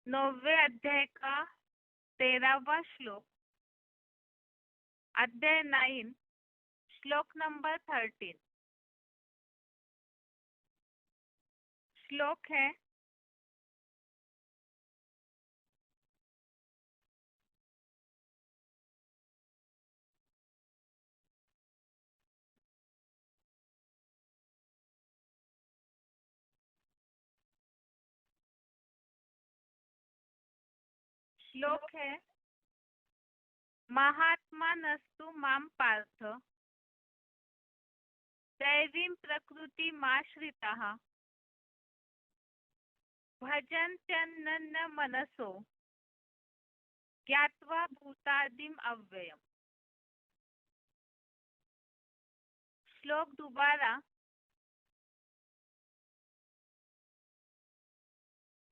9वें अध्याय का 13वां श्लोक। अध्याय 9, श्लोक नंबर 13। श्लोक है, श्लोक है, महात्मानस्तु मां पार्थ दैवीं प्रकृतिमाश्रिताः भजन्त्यनन्यमनसो ज्ञात्वा भूतादिम अव्ययम्। श्लोक दोबारा।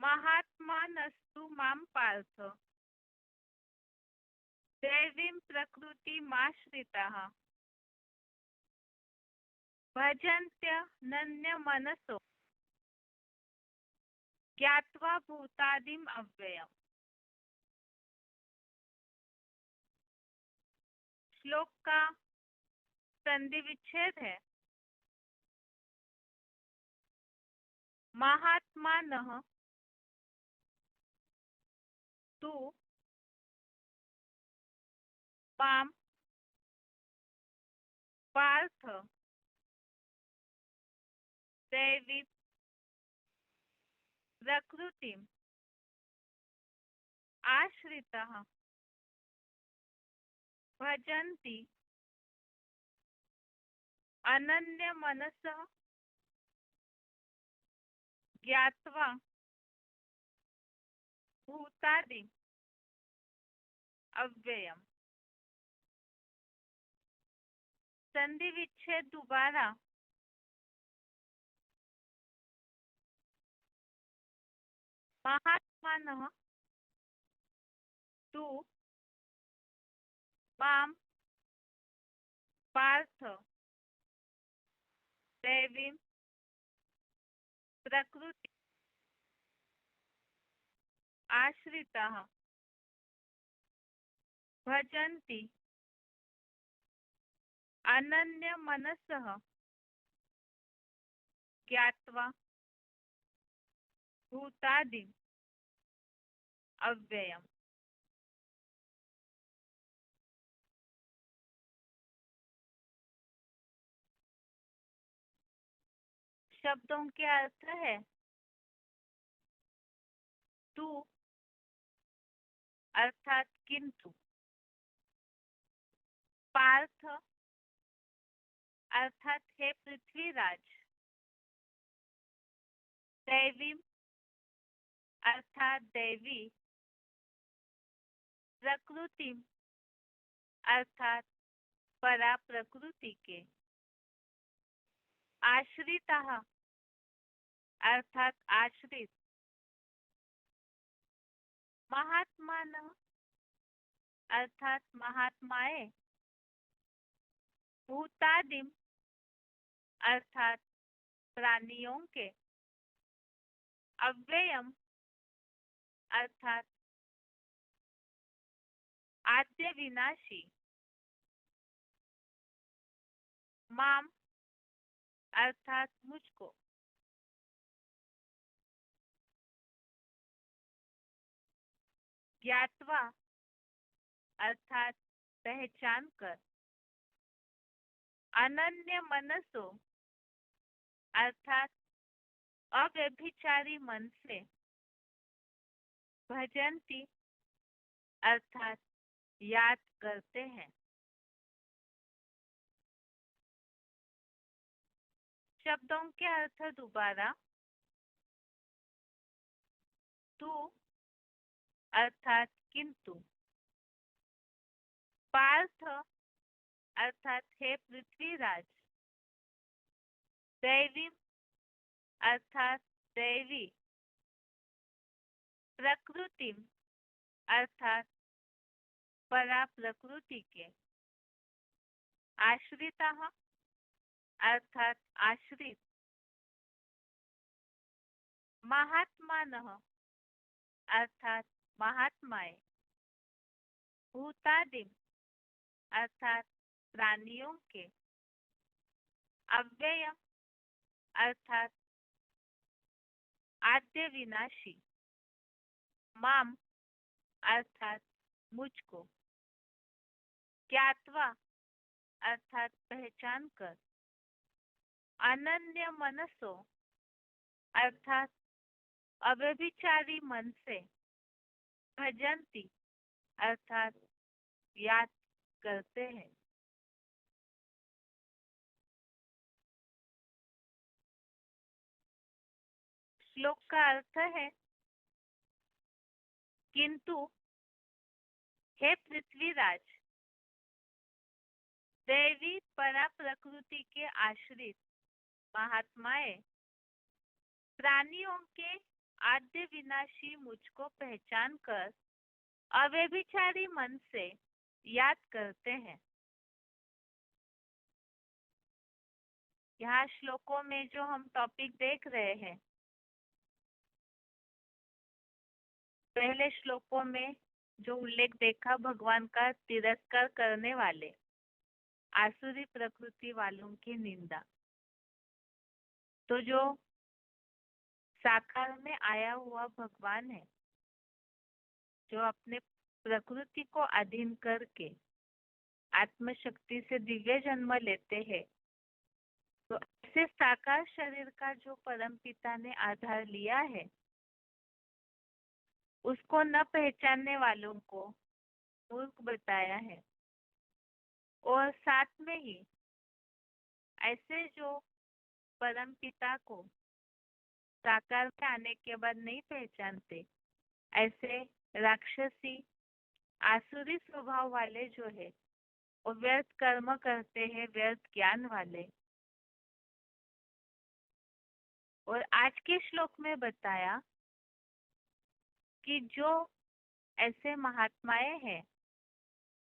महात्मानस्तु मां पार्थ दैवीं प्रकृतिमाश्रिताः भजन्त्यनन्यमनसो ज्ञात्वा भूतादिम अव्ययम्। श्लोक का संधि विच्छेद है, महात्मानः तु मां पार्थ दैवीं प्रकृतिम् आश्रिताः भजन्ति अनन्यमनसः ज्ञात्वा भूतादिम अव्ययम्। संधि विच्छेद दोबारा। महात्मानः तु मां पार्थ दैवीं प्रकृति आश्रिताः भजन्ति अनन्यमनसः ज्ञात्वा भूतादिम अव्ययम्। शब्दों के अर्थ है, तू अर्थात किंतु, पार्थ अर्थात हे पृथ्वीराज, दैवीं अर्थात दैवी, प्रकृति अर्थात परा प्रकृति के, आश्रिताः अर्थात आश्रित, महात्मानः अर्थात महात्माएं, भूतादिम अर्थात प्राणियों के, अव्ययम अर्थात आद्य विनाशी, माम अर्थात मुझको, ज्ञात्वा अर्थात पहचान कर, अनन्य मनसो अर्थात अव्यभिचारी मन से, भजंती अर्थात याद करते हैं। शब्दों के अर्थ दोबारा। तू अर्थात किंतु, पार्थ अर्थात हे पृथ्वीराज, दैवी अर्थात दैवी, प्रकृति अर्थात परा प्रकृति के, आश्रिताः अर्थात आश्रित, महात्मानः अर्थात महात्माएं, भूतादिम अर्थात प्राणियों के, अव्ययम अर्थात आद्य विनाशी, माम अर्थात मुझको, ज्ञात्वा अर्थात पहचान कर, अनन्य मनसो अर्थात अव्यभिचारी मन से, भजंती अर्थात याद करते हैं। श्लोक का अर्थ है, किंतु हे पृथ्वीराज, दैवी परा प्रकृति के आश्रित महात्माएं प्राणियों के आद्य विनाशी मुझको पहचान कर अव्यभिचारी मन से याद करते हैं। यहाँ श्लोकों में जो हम टॉपिक देख रहे हैं, पहले श्लोकों में जो उल्लेख देखा भगवान का तिरस्कार करने वाले आसुरी प्रकृति वालों की निंदा, तो जो साकार में आया हुआ भगवान है, जो अपने प्रकृति को अधीन करके आत्मशक्ति से दिव्य जन्म लेते हैं, तो ऐसे साकार शरीर का जो परम पिता ने आधार लिया है, उसको न पहचानने वालों को मूर्ख बताया है। और साथ में ही ऐसे जो परम पिता को साकार में आने के बाद नहीं पहचानते, ऐसे राक्षसी आसुरी स्वभाव वाले जो है वो व्यर्थ कर्म करते हैं, व्यर्थ ज्ञान वाले। और आज के श्लोक में बताया कि जो ऐसे महात्माएं हैं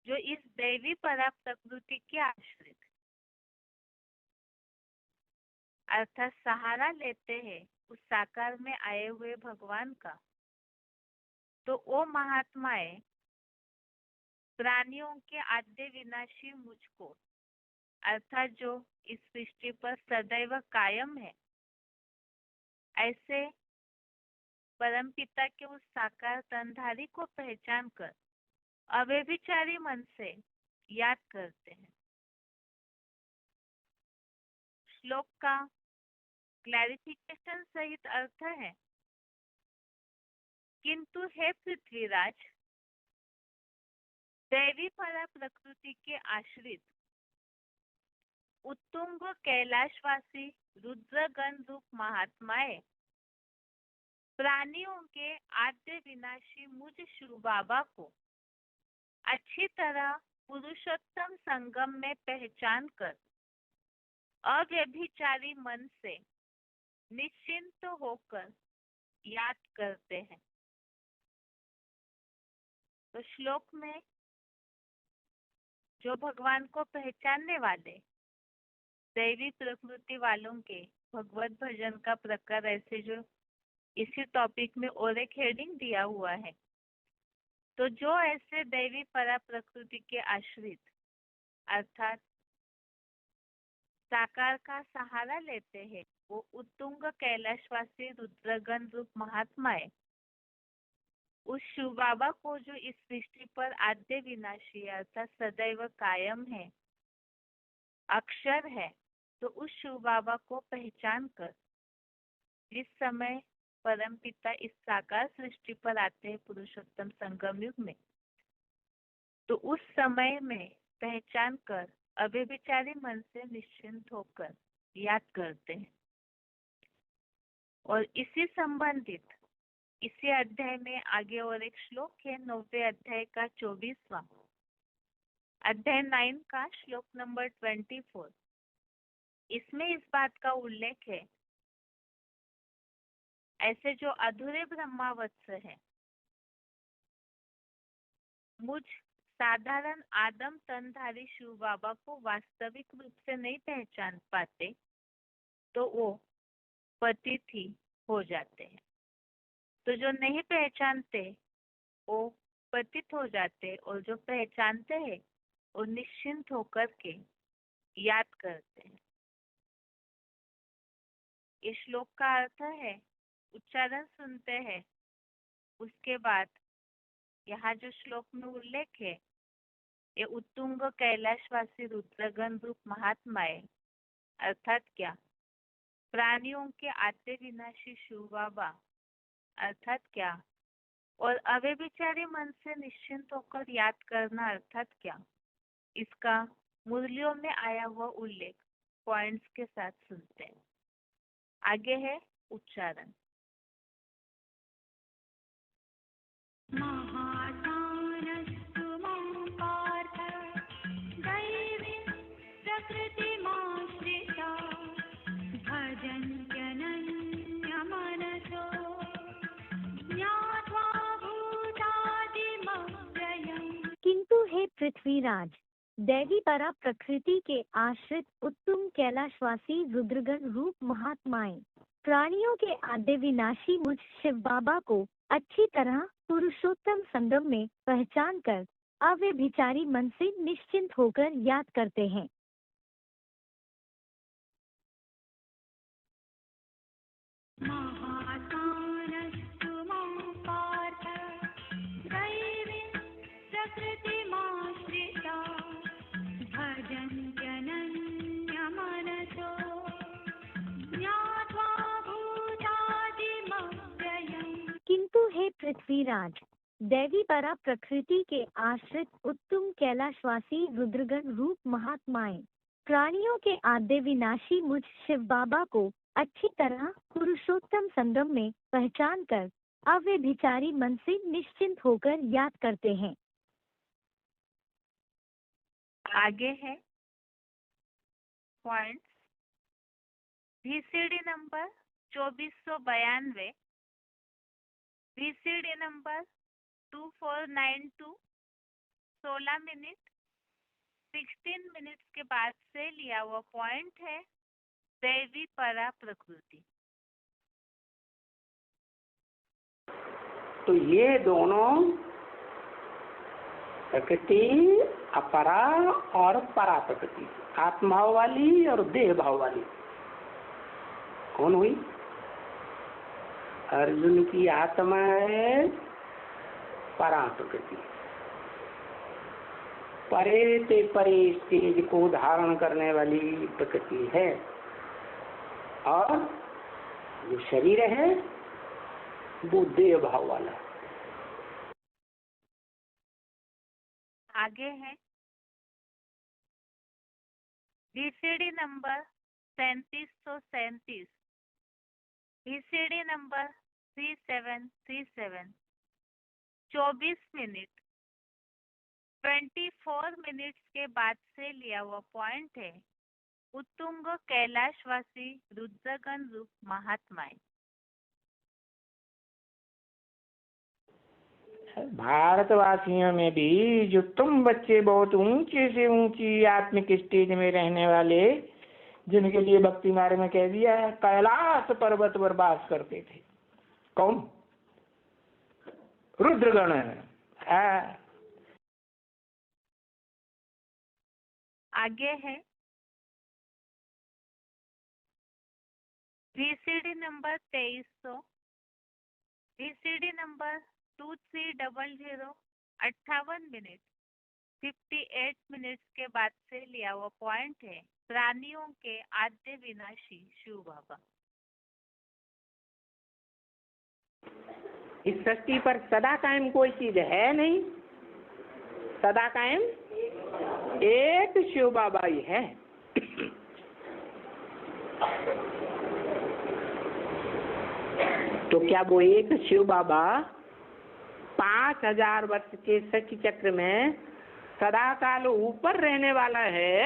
जो इस दैवी परा प्रकृति के आश्रित अर्थात सहारा लेते हैं उस साकार में आए हुए भगवान का, तो वो महात्माएं प्राणियों के आद्य विनाशी मुझको अर्थात जो इस सृष्टि पर सदैव कायम है, ऐसे परमपिता के उस साकार तनधारी को पहचान कर अव्यभिचारी मन से याद करते हैं। श्लोक का क्लैरिफिकेशन सहित अर्थ है, किंतु हे पृथ्वीराज, दैवी परा प्रकृति के आश्रित उत्तुंग कैलाशवासी रुद्रगण रूप महात्माएं प्राणियों के आद्य विनाशी मुझ शिव बाबा को अच्छी तरह पुरुषोत्तम संगम में पहचान कर अव्यभिचारी मन से निश्चिंत होकर याद करते हैं। तो श्लोक में जो भगवान को पहचानने वाले दैवी प्रकृति वालों के भगवत भजन का प्रकार, ऐसे जो इसी टॉपिक में और एक हेडिंग दिया हुआ है, तो जो ऐसे दैवी परा प्रकृति के आश्रित अर्थात साकार का सहारा लेते हैं, वो उत्तुंग कैलाशवासी रुद्रगण रूप महात्माएं उस शिव बाबा को जो इस सृष्टि पर आद्य विनाशी अर्थात सदैव कायम है, अक्षर है, तो उस शिव बाबा को पहचान कर जिस समय परम पिता इस साकार सृष्टि पर आते हैं पुरुषोत्तम संगम युग में, तो उस समय में पहचान कर अव्यभिचारी मन से निश्चिंत होकर याद करते हैं। और इसी संबंधित इसी अध्याय में आगे और एक श्लोक है, 9वें अध्याय का 24वां, अध्याय 9 का श्लोक नंबर 24। इसमें इस बात का उल्लेख है, ऐसे जो अधूरे ब्रह्मावत्स है, मुझ साधारण आदम तनधारी शिव बाबा को वास्तविक रूप से नहीं पहचान पाते, तो वो पतित ही हो जाते हैं। तो जो नहीं पहचानते वो पतित हो जाते और जो पहचानते हैं वो निश्चिंत होकर के याद करते हैं। ये श्लोक का अर्थ है, उच्चारण सुनते हैं, उसके बाद यहाँ जो श्लोक में उल्लेख है ये उत्तुंग कैलाशवासी रुद्रगण रूप महात्मा है। अर्थात क्या? प्राणियों के आद्य विनाशी शिव बाबा अर्थात क्या? और अव्यभिचारी मन से निश्चिंत होकर याद करना अर्थात क्या? इसका मुरलियों में आया हुआ उल्लेख पॉइंट्स के साथ सुनते हैं। आगे है उच्चारण। किंतु हे पृथ्वीराज, दैवी परा प्रकृति के आश्रित उत्तम कैलाशवासी रुद्रगण रूप महात्माएं प्राणियों के आद्य विनाशी मुझ शिव बाबा को अच्छी तरह पुरुषोत्तम संगम में पहचान कर अव्यभिचारी मन से निश्चिंत होकर याद करते हैं। किंतु हे पृथ्वीराज, दैवी परा प्रकृति के आश्रित उत्तम कैलाशवासी रुद्रगण रूप महात्माएं प्राणियों के आद्य विनाशी मुझ शिव बाबा को अच्छी तरह पुरुषोत्तम संगम में पहचान कर अव्यभिचारी मन से निश्चिंत होकर याद करते हैं। आगे है points. VCD number 2492, VCD number 2492 16 minute 16 minutes के बाद से लिया हुआ पॉइंट है दैवी परा प्रकृति। तो ये दोनों प्रकृति अपरा और परा प्रकृति, आत्मभाव वाली और देह भाव वाली कौन हुई? अर्जुन की आत्मा है परा प्रकृति, परे से परे स्टेज को धारण करने वाली प्रकृति है, और जो शरीर है वो देह भाव वाला है। आगे है VCD number 3737, VCD number 3737 24 minute 24 minutes के बाद से लिया हुआ पॉइंट है उत्तुंग कैलाशवासी रुद्रगण रूप महात्माएं। भारतवासियों में भी जो तुम बच्चे बहुत ऊंचे से ऊंची आत्मिक स्टेज में रहने वाले, जिनके लिए भक्ति मार्ग में कह दिया है कैलाश पर्वत पर वास करते थे, कौन? रुद्रगण है। आगे है VCD number 2300, VCD number 2300 58 minute 58 minutes के बाद से लिया हुआ पॉइंट है प्राणियों के आद्य विनाशी शिव बाबा। इस सृष्टि पर सदा कायम कोई चीज है नहीं, सदा कायम एक शिव बाबा ही है। तो क्या वो एक शिव बाबा 5000 वर्ष के सृष्टि चक्र में सदा काल ऊपर रहने वाला है,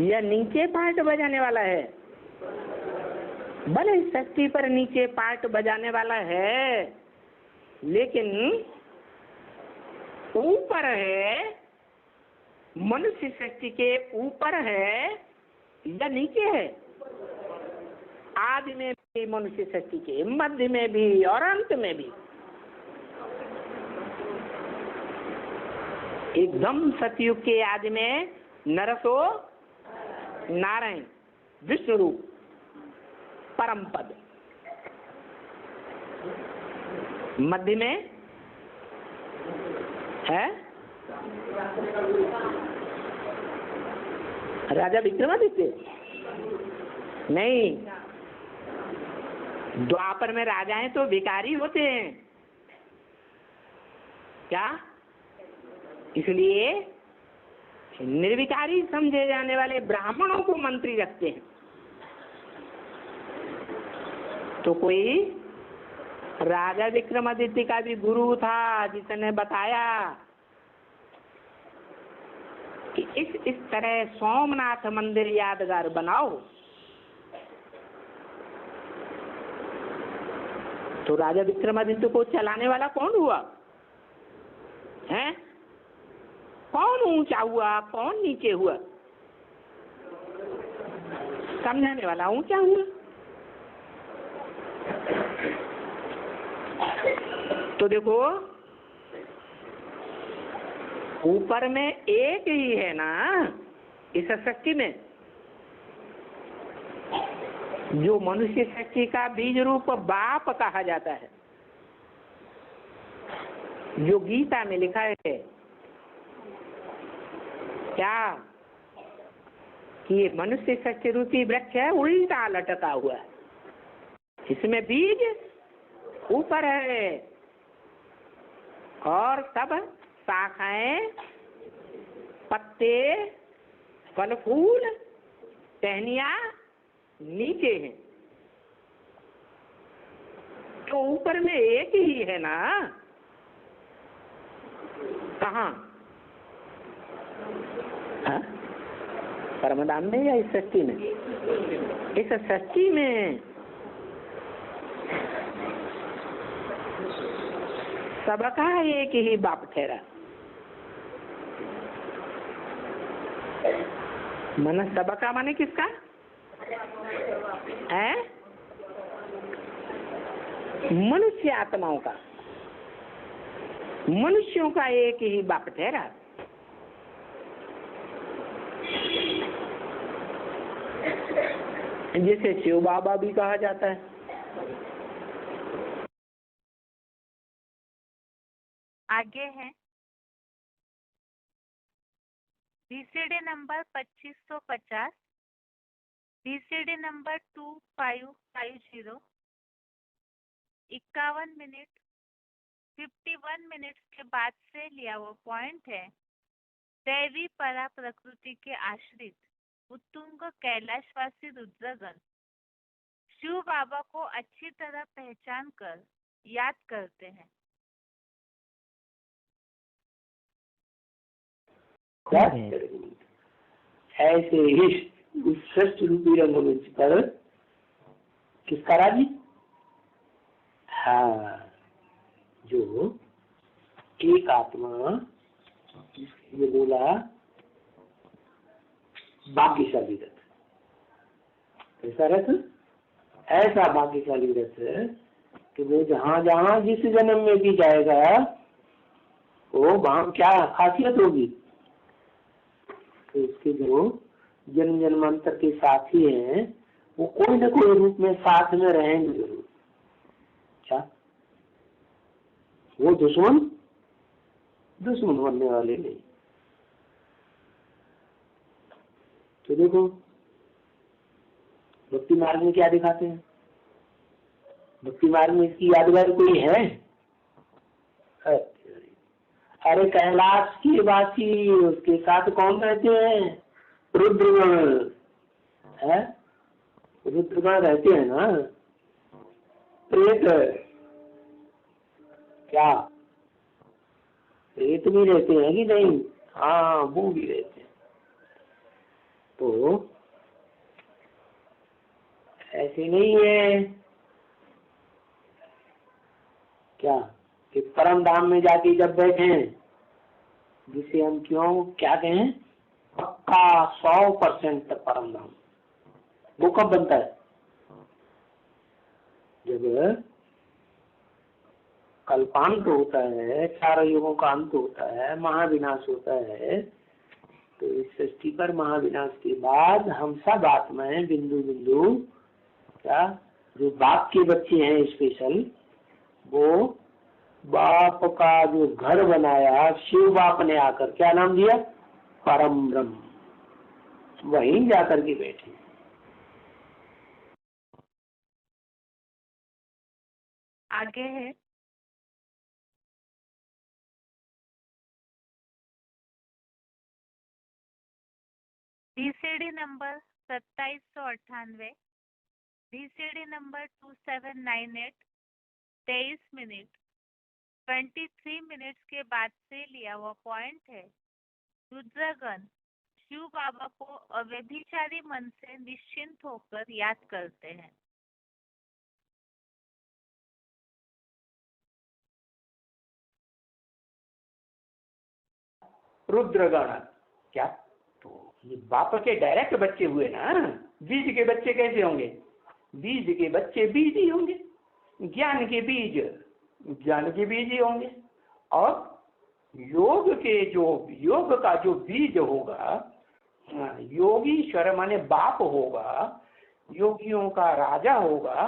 या नीचे पार्ट बजाने वाला है? भले सृष्टि पर नीचे पार्ट बजाने वाला है, लेकिन ऊपर है, मनुष्य सृष्टि के ऊपर है या नीचे है? आदि में मनुष्य सृष्टि के मध्य में भी और अंत में भी एकदम सतयुग के आदि में नरसो नारायण विष्णु रूप परम पद, मध्य में है राजा विक्रमादित्य। नहीं, द्वापर में राजाएं तो भिखारी होते हैं क्या, इसलिए निर्विकारी समझे जाने वाले ब्राह्मणों को मंत्री रखते हैं। तो कोई राजा विक्रमादित्य का भी गुरु था जिसने बताया कि इस तरह सोमनाथ मंदिर यादगार बनाओ। तो राजा विक्रमादित्य को चलाने वाला कौन हुआ है? कौन ऊंचा हुआ, कौन नीचे हुआ? समझाने वाला ऊंचा हुआ। तो देखो, ऊपर में एक ही है ना इस सृष्टि में, जो मनुष्य सृष्टि का बीज रूप बाप कहा जाता है, जो गीता में लिखा है क्या कि ये मनुष्य सृष्टि रूपी वृक्ष है, उल्टा लटका हुआ है, इसमें बीज ऊपर है और सब शाखाएं, पत्ते, फल फूल, टहनियां नीचे हैं। तो ऊपर में एक ही है ना, कहाँ? परमधाम में या इस सृष्टि में? इस सृष्टि में सबका एक ही बाप ठहरा। मन सबका माने किसका है? मनुष्य आत्माओं का, मनुष्यों का एक ही बाप ठहरा। जिसे शिव बाबा भी कहा जाता है। आगे है BCD number 2550, BCD number 2550, 51 minute 51 minutes के बाद से लिया हुआ पॉइंट है। दैवी परा प्रकृति के आश्रित उत्तुंग कैलाशवासी रुद्रगण शिव बाबा को अच्छी तरह पहचान कर याद करते हैं। ऐसे ही उस श्रेष्ठ रूपी रंगमंच पर किसका राज्य? हाँ, जो एक आत्मा, ये बोला भाग्यशाली रथ। कैसा रथ? ऐसा भाग्यशाली रथ कि वो जहाँ जहाँ जिस जन्म में भी जाएगा वो वहाँ क्या खासियत होगी, तो उसके जो जन्म जन्मांतर के साथी हैं वो कोई न कोई रूप में साथ में रहेंगे जरूर। क्या वो दुश्मन होने वाले नहीं। तो देखो भक्ति मार्ग में क्या दिखाते हैं? भक्ति मार्ग में इसकी यादगार कोई है? अरे कैलाश के वासी, उसके साथ कौन रहते हैं? रुद्रगण है, रुद्रगण रहते हैं ना। प्रेत, क्या प्रेत भी रहते हैं कि नहीं? हाँ, वो भी रहते हैं। तो ऐसे नहीं है क्या कि परम धाम में जाके जब बैठे, जिसे हम क्या कहें, पक्का 100% परम धाम, वो कब बनता है? जब कल्पांत होता है, 4 युगों का अंत होता है, महाविनाश होता है, तो इस सृष्टि पर महाविनाश के बाद हम सब आत्माएं बिंदु बिंदु क्या जो बाप के बच्चे हैं स्पेशल, वो बाप का जो घर बनाया शिव बाप ने आकर क्या नाम दिया, परम ब्रह्म, वहीं जाकर के बैठे। आगे है BCD number 2798, BCD number 2798, 23 minute 23 minutes के बाद से लिया हुआ पॉइंट है। रुद्रगण शिव बाबा को अव्यभिचारी मन से निश्चिंत होकर याद करते हैं। रुद्रगण क्या, तो ये बाप के डायरेक्ट बच्चे हुए ना। बीज के बच्चे कैसे होंगे, बीज के बच्चे बीज ही होंगे, ज्ञान के बीज ज्ञान के बीज ही होंगे, और योग के जो योग का जो बीज होगा, योगीश्वर माने बाप होगा, योगियों का राजा होगा,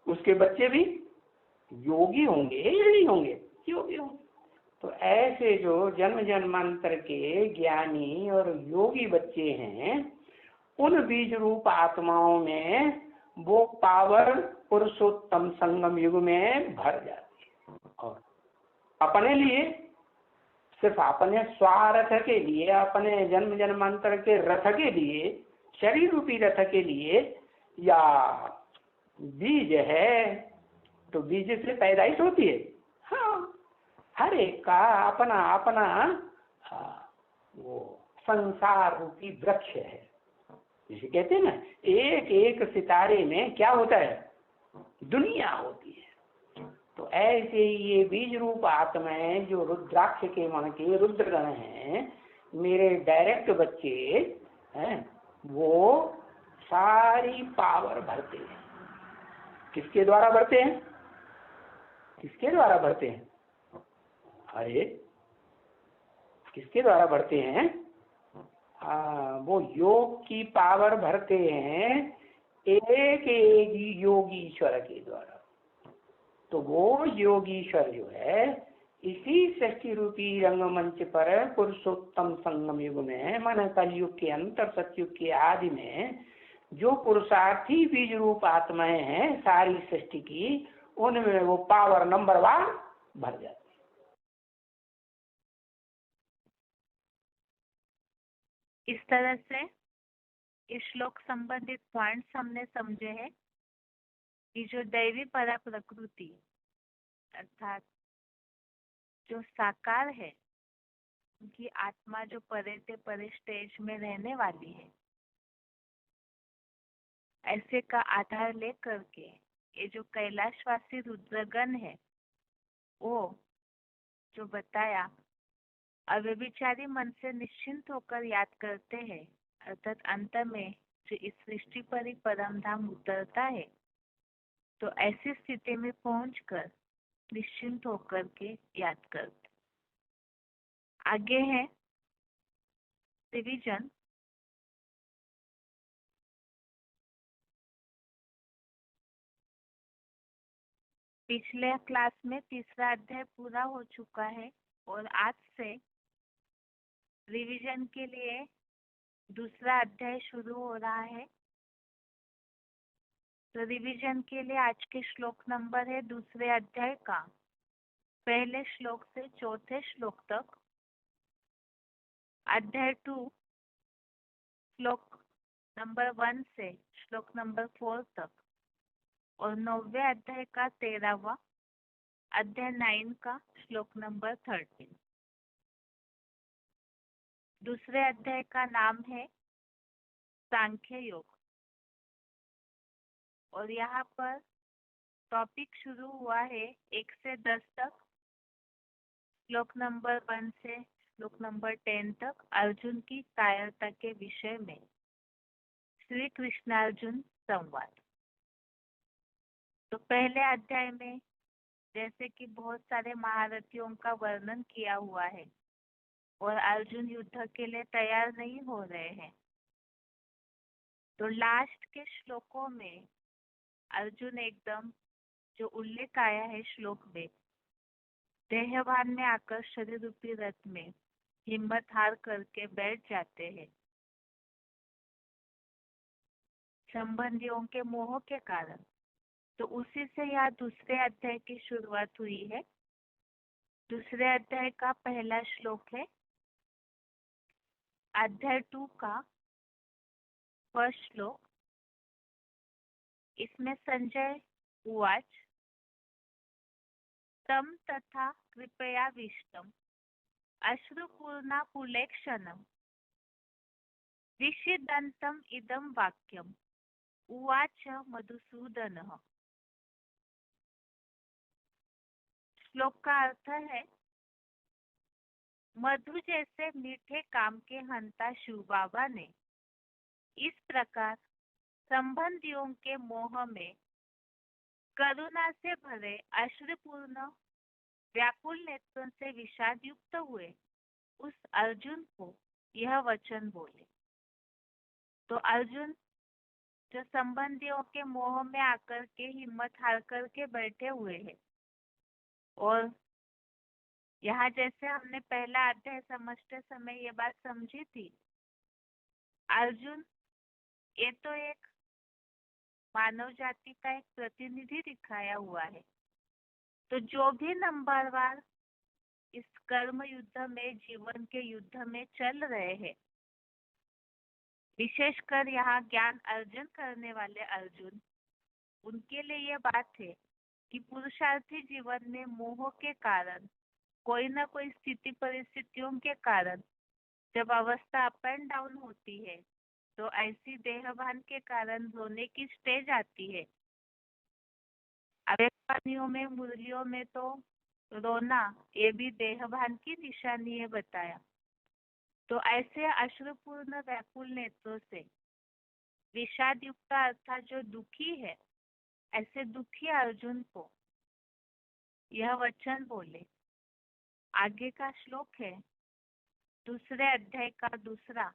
उसके बच्चे भी योगी होंगे या नहीं होंगे, योगी होंगे। तो ऐसे जो जन्म जन्मांतर के ज्ञानी और योगी बच्चे हैं, उन बीज रूप आत्माओं में वो पावर पुरुषोत्तम संगम युग में भर जाती है, और अपने लिए सिर्फ अपने स्वार्थ के लिए, अपने जन्म जन्मांतर के रथ के लिए, शरीर रूपी रथ के लिए, या बीज है तो बीज से पैदाइश होती है। हाँ, हर एक का अपना अपना वो संसार रूपी वृक्ष है, जिसे कहते हैं ना, एक एक सितारे में क्या होता है, दुनिया होती है। तो ऐसे ही ये बीज रूप आत्माएं जो रुद्राक्ष के मन के रुद्रगण हैं, मेरे डायरेक्ट बच्चे हैं, वो सारी पावर भरते हैं। किसके द्वारा भरते हैं, किसके द्वारा भरते हैं, अरे किसके द्वारा भरते हैं, वो योग की पावर भरते हैं एक एक योगीश्वर के द्वारा। तो वो योगीश्वर जो है इसी सृष्टि रूपी रंगमंच पर पुरुषोत्तम संगम युग में, माना कलयुग के अंतर सतयुग के आदि में, जो पुरुषार्थी बीज रूप आत्माएं हैं सारी सृष्टि की, उनमें वो पावर नंबरवार भर जाती है। इस तरह से इस श्लोक संबंधित पॉइंट्स हमने समझे हैं कि जो दैवी परा प्रकृति अर्थात जो साकार है, उनकी आत्मा जो परे से परे स्टेज में रहने वाली है, ऐसे का आधार लेकर के ये जो कैलाशवासी रुद्रगण है, वो जो बताया अव्यभिचारी मन से निश्चिंत होकर याद करते हैं, अर्थात अंत में जो इस सृष्टि पर ही परम धाम उतरता है, तो ऐसी स्थिति में पहुंचकर निश्चिंत होकर के याद करते। आगे है रिवीजन। पिछले क्लास में तीसरा अध्याय पूरा हो चुका है और आज से रिवीजन के लिए दूसरा अध्याय शुरू हो रहा है। तो रिवीजन के लिए आज के श्लोक नंबर है दूसरे अध्याय का पहले श्लोक से चौथे श्लोक तक, अध्याय 2 श्लोक नंबर 1 से श्लोक नंबर 4 तक, और 9वें अध्याय का 13वां अध्याय 9 का श्लोक नंबर 13। दूसरे अध्याय का नाम है सांख्य योग, और यहाँ पर टॉपिक शुरू हुआ है 1 से 10 तक, श्लोक नंबर 1 से श्लोक नंबर 10 तक अर्जुन की कायरता के विषय में श्री कृष्णार्जुन संवाद। तो पहले अध्याय में जैसे कि बहुत सारे महारथियों का वर्णन किया हुआ है और अर्जुन युद्ध के लिए तैयार नहीं हो रहे हैं। तो लास्ट के श्लोकों में अर्जुन एकदम जो उल्लेख आया है श्लोक में, देहभान में आकर शरीर रूपी रथ में हिम्मत हार करके बैठ जाते हैं संबंधियों के मोह के कारण। तो उसी से यहाँ दूसरे अध्याय की शुरुआत हुई है। दूसरे अध्याय का पहला श्लोक है अध्याय 2 का फर्स्ट श्लोक। इसमें संजय उवाच तम तथा कृपयाविष्टम् अश्रुपूर्णा पुलेक्षणम् विषीदन्तम् इदं वाक्यम् उवाच मधुसूदनः। श्लोक का अर्थ है, मधु जैसे मीठे काम के हंता शिव बाबा ने इस प्रकार संबंधियों के मोह में करुणा से भरे अश्रुपूर्ण व्याकुल नेत्रों से विषाद युक्त हुए उस अर्जुन को यह वचन बोले। तो अर्जुन जो संबंधियों के मोह में आकर के हिम्मत हार करके बैठे हुए हैं, और यहाँ जैसे हमने पहला अध्याय समझते समय ये बात समझी थी, अर्जुन ये तो एक मानव जाति का एक प्रतिनिधि दिखाया हुआ है। तो जो भी नंबरवार इस कर्म युद्ध में, जीवन के युद्ध में चल रहे हैं, विशेषकर यहाँ ज्ञान अर्जन करने वाले अर्जुन, उनके लिए यह बात है कि पुरुषार्थी जीवन में मोह के कारण, कोई ना कोई स्थिति परिस्थितियों के कारण जब अवस्था अप एंड डाउन होती है, तो ऐसी देहभान के कारण रोने की स्टेज आती है। अव्यक्तवाणियों में, मुरलियों में तो रोना ये भी देहभान की निशानी है बताया। तो ऐसे अश्रुपूर्ण व्याकुल नेत्रों से विषाद युक्त अर्थात जो दुखी है, ऐसे दुखी अर्जुन को यह वचन बोले। आगे का श्लोक है दूसरे अध्याय का दूसरा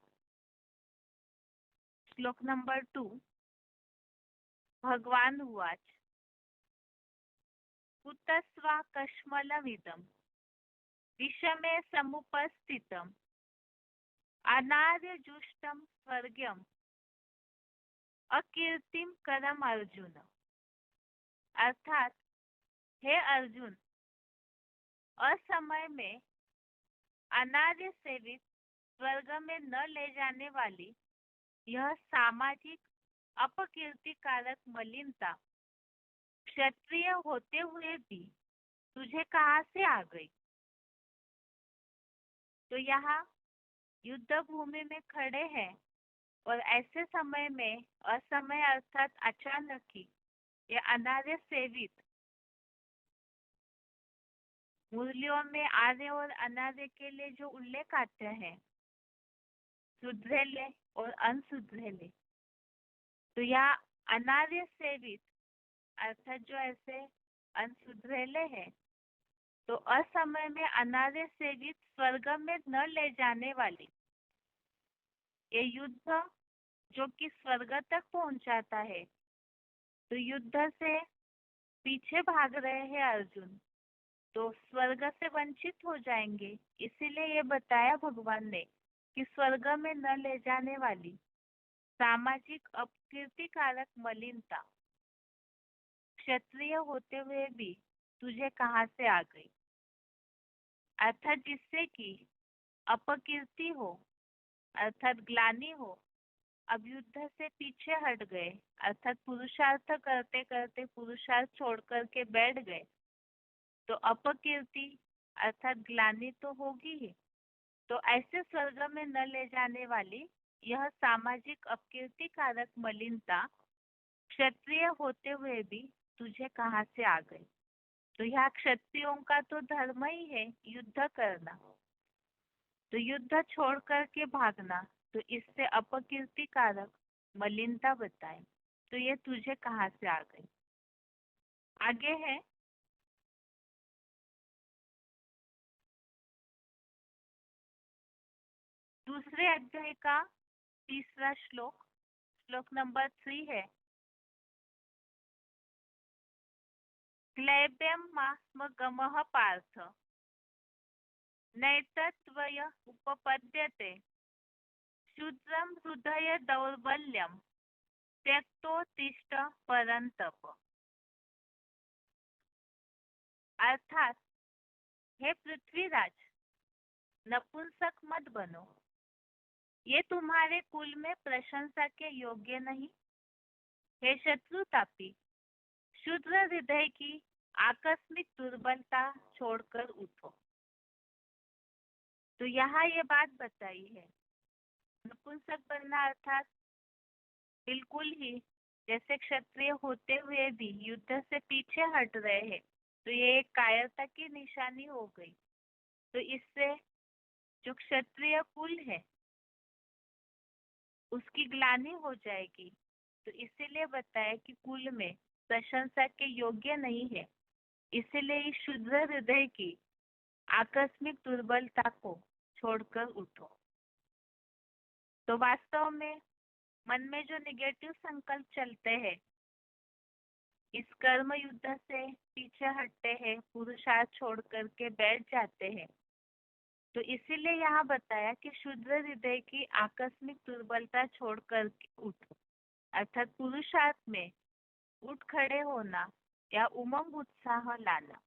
श्लोक नंबर 2। भगवान उवाच कुतस्वा कश्मलमिदं विषमे समुपस्थितम् अनार्यजुष्टं स्वर्ग्यम् अकीर्तिम करम अर्जुन। अर्थात हे अर्जुन, असमय में अनार्य सेवित स्वर्ग में न ले जाने वाली यह सामाजिक अपकीर्तिकारक मलिनता क्षत्रिय होते हुए भी तुझे कहाँ से आ गई। तो यहाँ युद्ध भूमि में खड़े हैं और ऐसे समय में, असमय अर्थात अचानक ही, ये अनार्य सेवित, मुरलियों में आर्य और अनार्य के लिए जो उल्लेख आते हैं, सुधरेले और अनसुधरेले, तो यहाँ अनार्य सेवित अर्थात जो ऐसे अनसुधरेले हैं, तो असमय में अनार्य सेवित स्वर्ग में न ले जाने वाली ये युद्ध जो कि स्वर्ग तक पहुंचाता है, तो युद्ध से पीछे भाग रहे हैं अर्जुन, तो स्वर्ग से वंचित हो जाएंगे। इसीलिए ये बताया भगवान ने कि स्वर्ग में न ले जाने वाली सामाजिक अपकीर्तिकारक मलिनता क्षत्रिय होते हुए भी तुझे कहाँ से आ गई। अर्थात जिससे कि अपकीर्ति हो, अर्थात ग्लानि हो, अब युद्ध से पीछे हट गए, अर्थात पुरुषार्थ करते करते पुरुषार्थ छोड़ करके बैठ गए, तो अपकीर्ति अर्थात ग्लानि तो होगी ही। तो ऐसे स्वर्ग में न ले जाने वाली यह सामाजिक अपकीर्तिकारक मलिनता क्षत्रिय होते हुए भी तुझे कहाँ से आ गई। तो यह क्षत्रियों का तो धर्म ही है युद्ध करना, तो युद्ध छोड़ करके भागना, तो इससे अपकीर्तिकारक मलिनता बताए, तो ये तुझे कहाँ से आ गई। आगे है दूसरे अध्याय का तीसरा श्लोक, श्लोक नंबर 3 है। क्लैब्यम मास्मगमः पार्थ नैतत्त्वय उपपद्यते शूद्रं हृदय दौर्बल्यम त्यक्तोत्तिष्ठ परंतप। अर्थात हे पृथ्वीराज, नपुंसक मत बनो, ये तुम्हारे कुल में प्रशंसा के योग्य नहीं। हे शत्रुतापी, शूद्र हृदय की आकस्मिक दुर्बलता छोड़कर उठो। तो यहाँ ये बात बताई है, नपुंसक बनना अर्थात बिल्कुल ही जैसे क्षत्रिय होते हुए भी युद्ध से पीछे हट रहे हैं, तो ये एक कायरता की निशानी हो गई। तो इससे जो क्षत्रिय कुल है उसकी ग्लानि हो जाएगी। तो इसीलिए बताया कि कुल में प्रशंसा के योग्य नहीं है, इसीलिए इस शुद्ध हृदय की आकस्मिक दुर्बलता को छोड़कर उठो। तो वास्तव में मन में जो नेगेटिव संकल्प चलते हैं, इस कर्म युद्ध से पीछे हटते हैं, पुरुषार्थ छोड़ करके बैठ जाते हैं। तो इसीलिए यहाँ बताया कि शुद्ध हृदय की आकस्मिक दुर्बलता छोड़ कर उठो, अर्थात पुरुषार्थ में उठ खड़े होना या उमंग उत्साह लाना।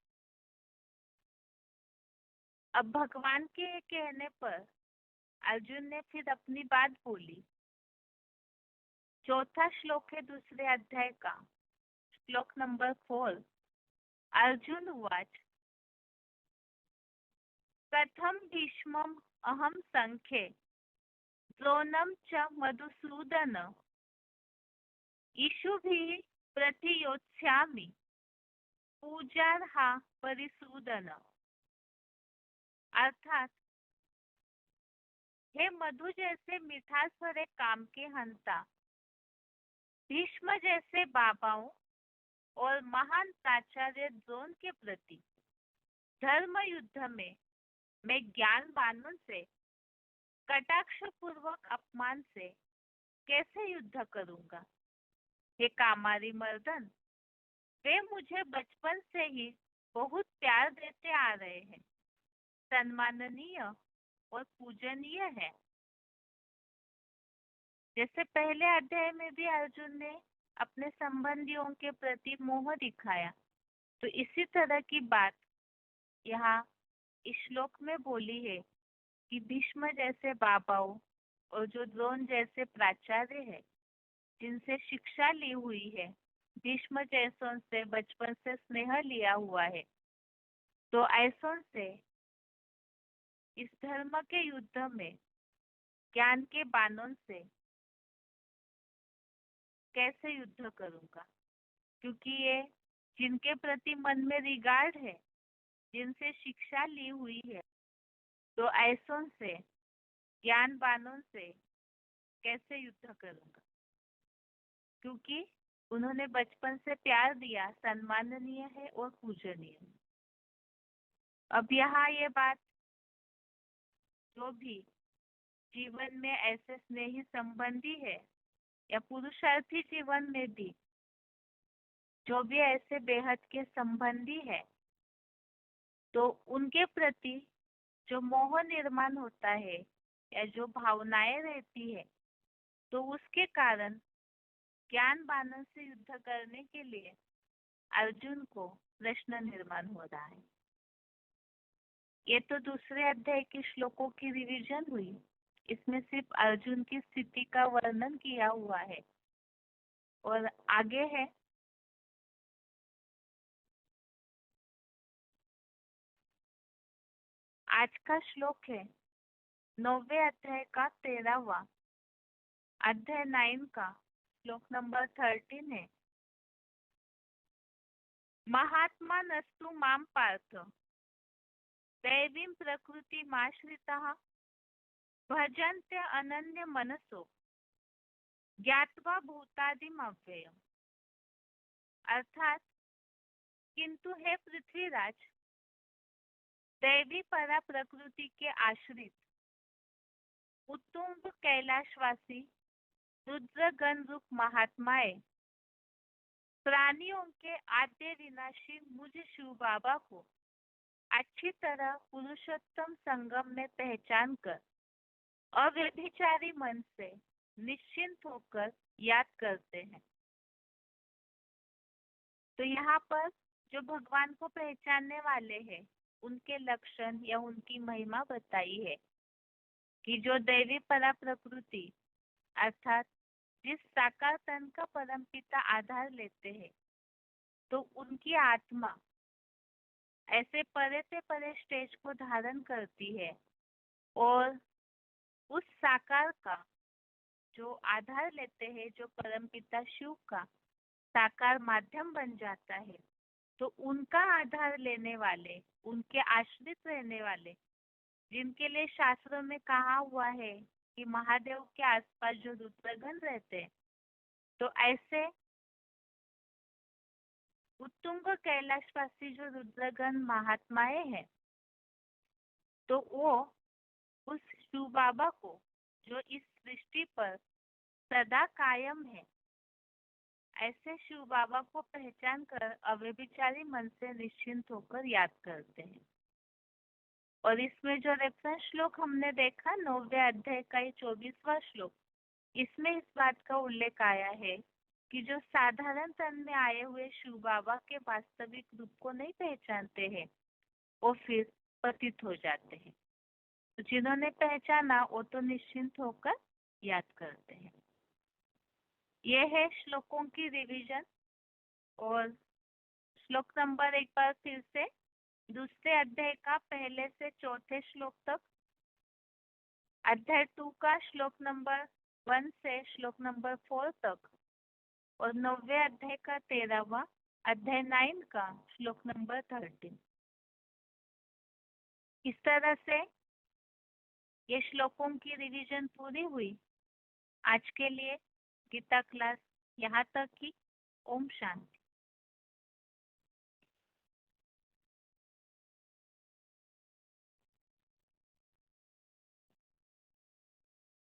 अब भगवान के कहने पर अर्जुन ने फिर अपनी बात बोली। चौथा श्लोक है दूसरे अध्याय का, श्लोक नंबर 4। अर्जुन उवाच कथम भीष्मम् अहम संख्ये द्रोणं च मधुसूदन इषुभिः प्रतियोत्स्यामि पूजार्हा परिसूदन। अर्थात हे मधु जैसे मिठास भरे काम के हंता, भीष्म जैसे बाबाओं और महान प्राचार्य द्रोण के प्रति धर्म युद्ध में मैं ज्ञान बाणों से कटाक्ष पूर्वक अपमान से कैसे युद्ध करूंगा। हे कामारी मर्दन, वे मुझे बचपन से ही बहुत प्यार देते आ रहे हैं, सम्माननीय और पूजनीय है। जैसे पहले अध्याय में भी अर्जुन ने अपने संबंधियों के प्रति मोह दिखाया, तो इसी तरह की बात यहाँ इस श्लोक में बोली है कि भीष्म जैसे बाबाओं और जो द्रोण जैसे प्राचार्य है, जिनसे शिक्षा ली हुई है, भीष्म जैसों से बचपन से स्नेह लिया हुआ है, तो ऐसों से इस धर्म के युद्ध में ज्ञान के बाणों से कैसे युद्ध करूंगा। क्योंकि ये जिनके प्रति मन में रिगार्ड है, जिनसे शिक्षा ली हुई है, तो ऐसों से ज्ञान बाणों से कैसे युद्ध करूंगा, क्योंकि उन्होंने बचपन से प्यार दिया, सम्माननीय है और पूजनीय है। अब यहाँ ये बात, जो भी जीवन में ऐसे स्नेही संबंधी है या पुरुषार्थी जीवन में भी जो भी ऐसे बेहद के संबंधी है, तो उनके प्रति जो मोह निर्माण होता है या जो भावनाएं रहती है, तो उसके कारण ज्ञान बाणों से युद्ध करने के लिए अर्जुन को प्रश्न निर्माण हो रहा है। ये तो दूसरे अध्याय के श्लोकों की रिवीजन हुई। इसमें सिर्फ अर्जुन की स्थिति का वर्णन किया हुआ है। और आगे है आज का श्लोक है 9वें अध्याय का 13वां, अध्याय 9 का श्लोक नंबर 13 है। महात्मा नस्तु माम पार्थ दैवीं प्रकृतिमाश्रिताः भजन्ते अनन्य मनसो ज्ञात्वा भूतादिम अव्ययम्। अर्थात किंतु हे पृथ्वीराज, दैवी परा प्रकृति के आश्रित उत्तुंग कैलाशवासी रुद्रगण रूप महात्माएं प्राणियों के आद्य विनाशी मुझ शिव बाबा को अच्छी तरह पुरुषोत्तम संगम में पहचान कर अव्यभिचारी मन से निश्चिंत होकर याद करते हैं। तो यहाँ पर जो भगवान को पहचानने वाले हैं उनके लक्षण या उनकी महिमा बताई है कि जो दैवी परा प्रकृति अर्थात जिस साकार तन का परमपिता आधार लेते हैं तो उनकी आत्मा ऐसे परे से परे स्टेज को धारण करती है और उस साकार का जो आधार लेते हैं, जो परमपिता शिव का साकार माध्यम बन जाता है, तो उनका आधार लेने वाले, उनके आश्रित रहने वाले, जिनके लिए शास्त्रों में कहा हुआ है कि महादेव के आसपास जो रुद्रगण रहते हैं, तो ऐसे उत्तुंग कैलाशवासी जो रुद्रगण महात्माएं हैं, तो वो उस शिव बाबा को जो इस सृष्टि पर सदा कायम है, ऐसे शिव बाबा को पहचान कर अव्यभिचारी मन से निश्चिंत होकर याद करते हैं। और इसमें जो रेफरेंस श्लोक हमने देखा 9वें अध्याय का ये 24वां श्लोक, इसमें इस बात का उल्लेख आया है कि जो साधारण तन में आए हुए शिव बाबा के वास्तविक रूप को नहीं पहचानते हैं वो फिर पतित हो जाते हैं। तो जिन्होंने पहचाना वो तो निश्चिंत होकर याद करते हैं। यह है श्लोकों की रिवीजन। और श्लोक नंबर एक बार फिर से, दूसरे अध्याय का पहले से चौथे श्लोक तक, अध्याय 2 का श्लोक नंबर 1 से श्लोक नंबर 4 तक, और 9वें अध्याय का 13वां, अध्याय 9 का श्लोक नंबर 13। इस तरह से ये श्लोकों की रिवीजन पूरी हुई। आज के लिए गीता क्लास यहाँ तक ही। ओम शांति।